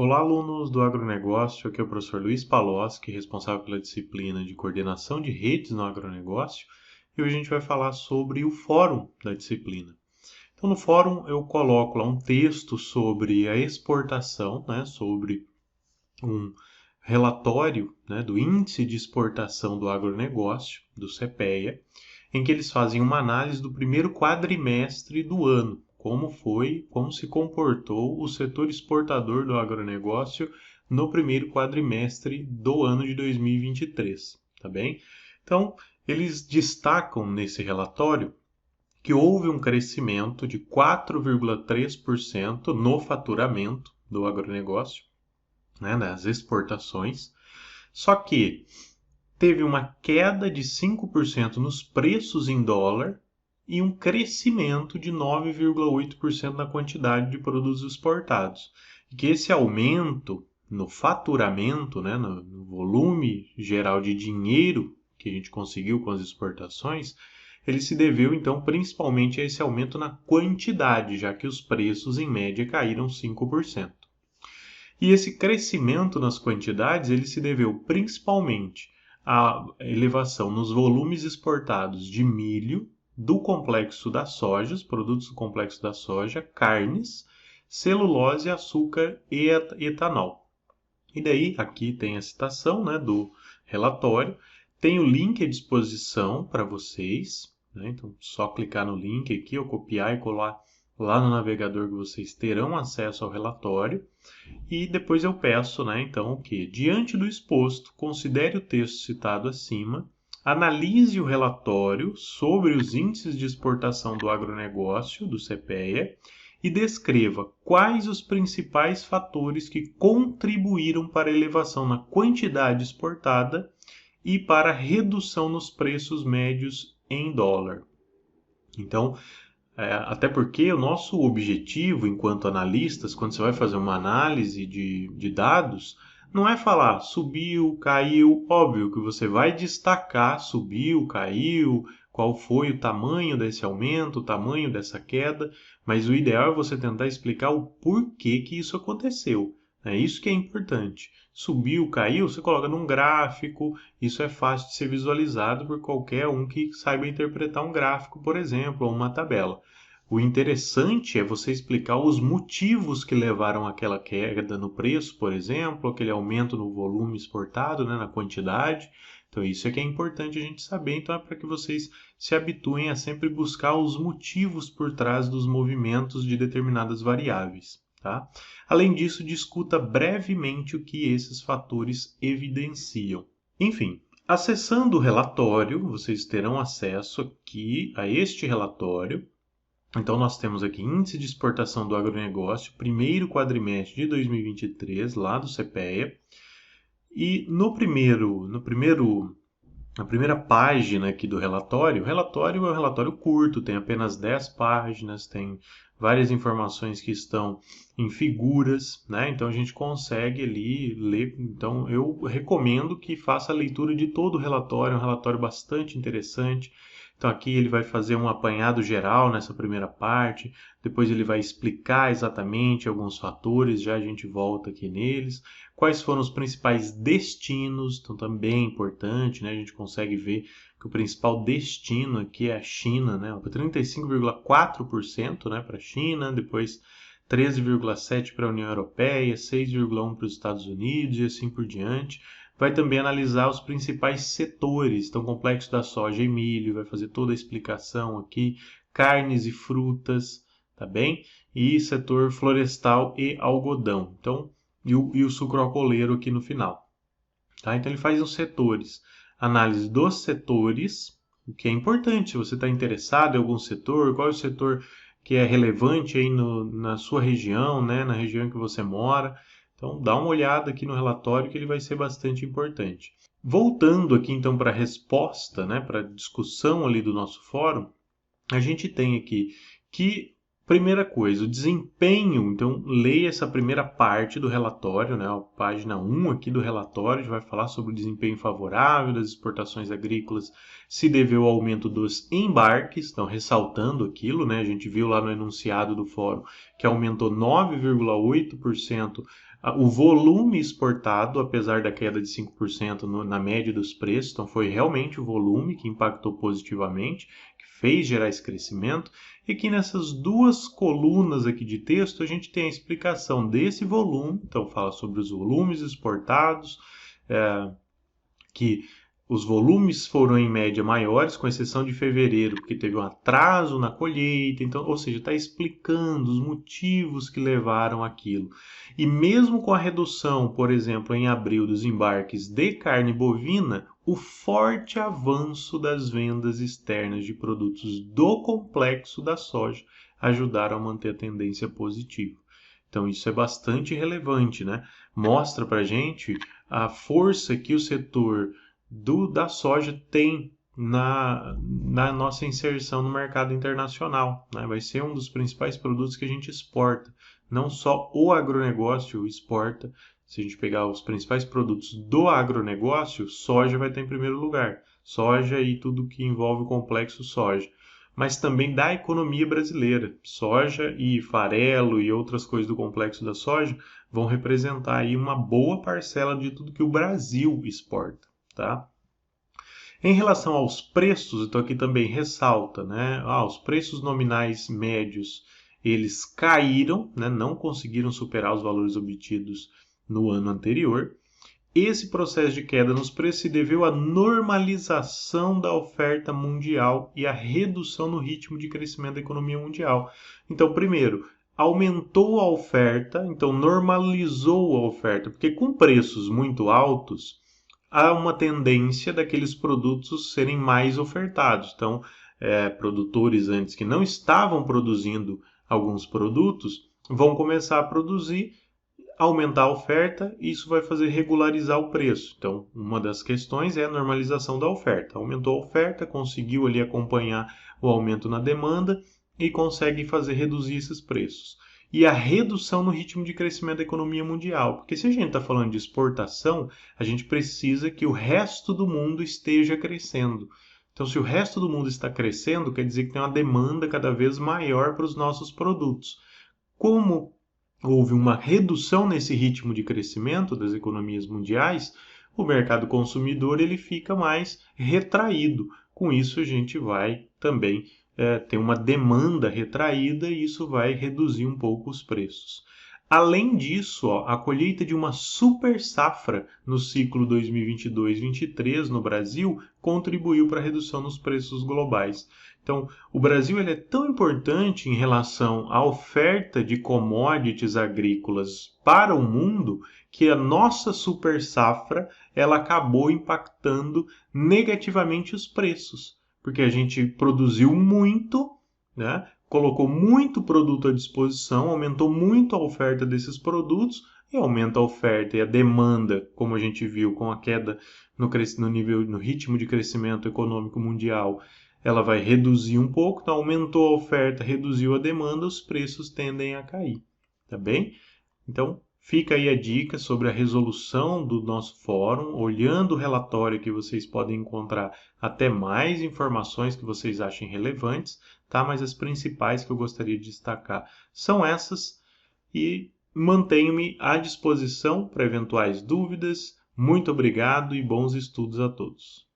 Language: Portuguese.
Olá, alunos do agronegócio. Aqui é o professor Luiz Paloschi, responsável pela disciplina de coordenação de redes no agronegócio. E hoje a gente vai falar sobre o fórum da disciplina. Então, no fórum eu coloco lá um texto sobre a exportação, sobre um relatório, do Índice de Exportação do Agronegócio, do CPEA, em que eles fazem uma análise do primeiro quadrimestre do ano, como se comportou o setor exportador do agronegócio no primeiro quadrimestre do ano de 2023, tá bem? Então, eles destacam nesse relatório que houve um crescimento de 4,3% no faturamento do agronegócio, nas exportações, só que teve uma queda de 5% nos preços em dólar e um crescimento de 9,8% na quantidade de produtos exportados. E que esse aumento no faturamento, no volume geral de dinheiro que a gente conseguiu com as exportações, ele se deveu então principalmente a esse aumento na quantidade, já que os preços em média caíram 5%. E esse crescimento nas quantidades, ele se deveu principalmente à elevação nos volumes exportados de milho, do complexo da soja, os produtos do complexo da soja, carnes, celulose, açúcar e etanol. E daí, aqui tem a citação, do relatório, tem o link à disposição para vocês, então só clicar no link aqui, ou copiar e colar lá no navegador que vocês terão acesso ao relatório. E depois eu peço, então, que, diante do exposto, considere o texto citado acima, analise o relatório sobre os índices de exportação do agronegócio, do CPEA, e descreva quais os principais fatores que contribuíram para a elevação na quantidade exportada e para a redução nos preços médios em dólar. Então, até porque o nosso objetivo enquanto analistas, quando você vai fazer uma análise de dados, não é falar subiu, caiu, óbvio que você vai destacar subiu, caiu, qual foi o tamanho desse aumento, o tamanho dessa queda, mas o ideal é você tentar explicar o porquê que isso aconteceu. É isso que é importante. Subiu, caiu, você coloca num gráfico, isso é fácil de ser visualizado por qualquer um que saiba interpretar um gráfico, por exemplo, ou uma tabela. O interessante é você explicar os motivos que levaram àquela queda no preço, por exemplo, aquele aumento no volume exportado, na quantidade. Então, isso é que é importante a gente saber. Então, é para que vocês se habituem a sempre buscar os motivos por trás dos movimentos de determinadas variáveis. Tá? Além disso, discuta brevemente o que esses fatores evidenciam. Enfim, acessando o relatório, vocês terão acesso aqui a este relatório. Então, nós temos aqui Índice de Exportação do Agronegócio, primeiro quadrimestre de 2023, lá do CPEA. E na primeira página aqui do relatório, o relatório é um relatório curto, tem apenas 10 páginas, tem várias informações que estão em figuras, então a gente consegue ali ler. Então, eu recomendo que faça a leitura de todo o relatório, é um relatório bastante interessante. Então, aqui ele vai fazer um apanhado geral nessa primeira parte, depois ele vai explicar exatamente alguns fatores, já a gente volta aqui neles. Quais foram os principais destinos, então também é importante, a gente consegue ver que o principal destino aqui é a China, 35,4%, para a China, depois 13,7% para a União Europeia, 6,1% para os Estados Unidos e assim por diante. Vai também analisar os principais setores, então complexo da soja e milho, vai fazer toda a explicação aqui, carnes e frutas, tá bem? E setor florestal e algodão, então, e o sucro alcooleiro aqui no final. Tá? Então ele faz os setores, análise dos setores, o que é importante, se você está interessado em algum setor, qual é o setor que é relevante aí na sua região, na região que você mora. Então, dá uma olhada aqui no relatório que ele vai ser bastante importante. Voltando aqui, então, para a resposta, para a discussão ali do nosso fórum, a gente tem aqui que Primeira coisa, o desempenho. Então, leia essa primeira parte do relatório, né? A página 1 aqui do relatório vai falar sobre o desempenho favorável das exportações agrícolas se deveu ao aumento dos embarques, então ressaltando aquilo, né? A gente viu lá no enunciado do fórum que aumentou 9,8% o volume exportado, apesar da queda de 5% na média dos preços. Então, foi realmente o volume que impactou positivamente, que fez gerar esse crescimento. E aqui nessas duas colunas aqui de texto, a gente tem a explicação desse volume. Então, fala sobre os volumes exportados, que os volumes foram em média maiores, com exceção de fevereiro, porque teve um atraso na colheita. Então, ou seja, está explicando os motivos que levaram aquilo. E mesmo com a redução, por exemplo, em abril dos embarques de carne bovina, o forte avanço das vendas externas de produtos do complexo da soja ajudaram a manter a tendência positiva. Então, isso é bastante relevante, né? Mostra para a gente a força que o setor da soja tem na nossa inserção no mercado internacional, né? Vai ser um dos principais produtos que a gente exporta. Não só o agronegócio exporta. Se a gente pegar os principais produtos do agronegócio, soja vai estar em primeiro lugar. Soja e tudo que envolve o complexo soja. Mas também da economia brasileira. Soja e farelo e outras coisas do complexo da soja vão representar aí uma boa parcela de tudo que o Brasil exporta, tá? Em relação aos preços, então aqui também ressalta, né? Os preços nominais médios, eles caíram, né? Não conseguiram superar os valores obtidos no ano anterior. Esse processo de queda nos preços se deveu à normalização da oferta mundial e à redução no ritmo de crescimento da economia mundial. Então, primeiro, aumentou a oferta, então normalizou a oferta, porque com preços muito altos, há uma tendência daqueles produtos serem mais ofertados. Então, produtores antes que não estavam produzindo alguns produtos vão começar a produzir, aumentar a oferta, e isso vai fazer regularizar o preço. Então, uma das questões é a normalização da oferta. Aumentou a oferta, conseguiu ali acompanhar o aumento na demanda e consegue fazer reduzir esses preços. E a redução no ritmo de crescimento da economia mundial. Porque se a gente está falando de exportação, a gente precisa que o resto do mundo esteja crescendo. Então, se o resto do mundo está crescendo, quer dizer que tem uma demanda cada vez maior para os nossos produtos. Como houve uma redução nesse ritmo de crescimento das economias mundiais, o mercado consumidor ele fica mais retraído. Com isso, a gente vai também ter uma demanda retraída e isso vai reduzir um pouco os preços. Além disso, a colheita de uma super safra no ciclo 2022-23 no Brasil contribuiu para a redução nos preços globais. Então, o Brasil ele é tão importante em relação à oferta de commodities agrícolas para o mundo que a nossa super safra ela acabou impactando negativamente os preços, porque a gente produziu muito, né? Colocou muito produto à disposição, aumentou muito a oferta desses produtos e aumenta a oferta e a demanda, como a gente viu com a queda no ritmo de crescimento econômico mundial, ela vai reduzir um pouco, então aumentou a oferta, reduziu a demanda, os preços tendem a cair, tá bem? Então, fica aí a dica sobre a resolução do nosso fórum, olhando o relatório que vocês podem encontrar até mais informações que vocês achem relevantes, tá? Mas as principais que eu gostaria de destacar são essas e mantenho-me à disposição para eventuais dúvidas. Muito obrigado e bons estudos a todos.